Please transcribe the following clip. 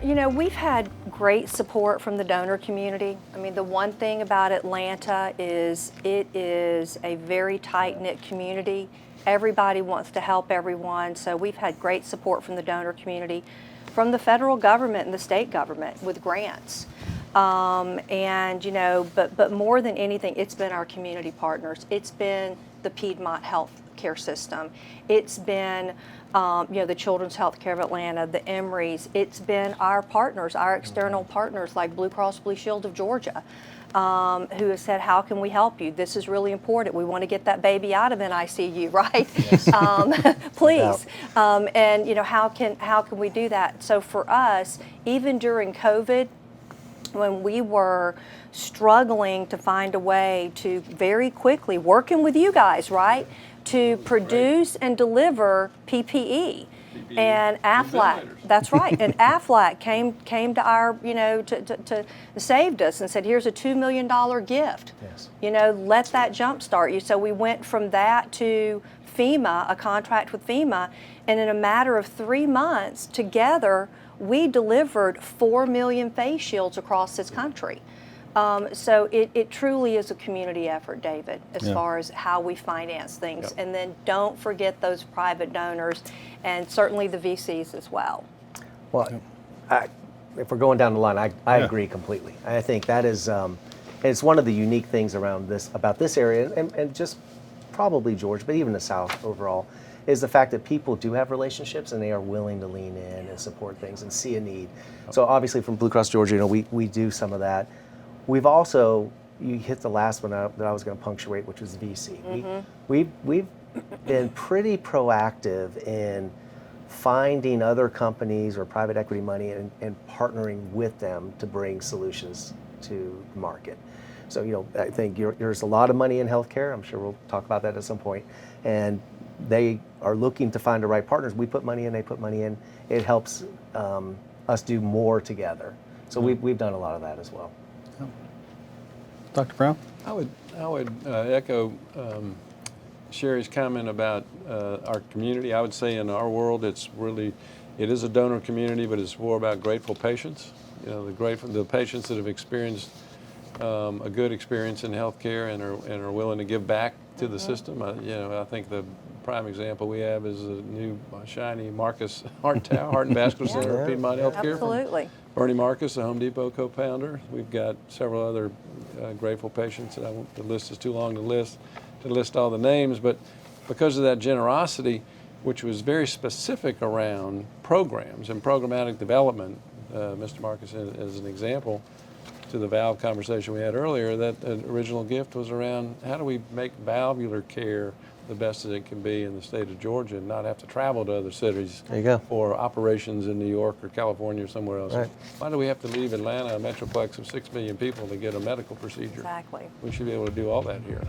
You know, we've had great support from the donor community. I mean, the one thing about Atlanta is it is a very tight-knit community. Everybody wants to help everyone, so we've had great support from the donor community, from the federal government and the state government with grants. And, you know, but more than anything, it's been our community partners. It's been the Piedmont Health Care System. It's been, you know, the Children's Health Care of Atlanta, the Emorys. It's been our partners, our external partners like Blue Cross Blue Shield of Georgia, who have said, how can we help you? This is really important. We want to get that baby out of NICU, right? Yes. Please. And, you know, how can we do that? So for us, even during COVID, when we were struggling to find a way to very quickly, working with you guys, right, to produce and deliver PPE. And AFLAC, that's right, and AFLAC came to our, you know, to saved us and said, here's a $2 million gift. Yes. You know, let that jumpstart you. So we went from that to FEMA, a contract with FEMA, and in a matter of 3 months together, we delivered 4 million face shields across this country. So it truly is a community effort, David, as far as how we finance things. Yep. And then don't forget those private donors and certainly the VCs as well. Well, if we're going down the line, I agree completely. I think that is, it's one of the unique things about this area, and just probably Georgia, but even the South overall, is the fact that people do have relationships and they are willing to lean in and support things and see a need. So obviously from Blue Cross Georgia, you know, we do some of that. We've also, you hit the last one that I was going to punctuate, which was VC. Mm-hmm. We've been pretty proactive in finding other companies or private equity money and partnering with them to bring solutions to the market. So, you know, I think there's a lot of money in healthcare. I'm sure we'll talk about that at some point. And they are looking to find the right partners. We put money in, they put money in. It helps us do more together. So we've done a lot of that as well. Dr. Brown? I would echo Sherry's comment about our community. I would say in our world, it is a donor community, but it's more about grateful patients. You know, the patients that have experienced a good experience in healthcare and are willing to give back to the system. You know, I think the prime example we have is the new shiny Marcus Heart and Vascular Center at Piedmont Healthcare. Absolutely. Bernie Marcus, the Home Depot co-founder. We've got several other grateful patients that the list is too long to list all the names, but because of that generosity, which was very specific around programs and programmatic development, Mr. Marcus, as an example, to the valve conversation we had earlier, that original gift was around how do we make valvular care the best that it can be in the state of Georgia and not have to travel to other cities for operations in New York or California or somewhere else. Right. Why do we have to leave Atlanta, a metroplex of 6 million people, to get a medical procedure? Exactly. We should be able to do all that here.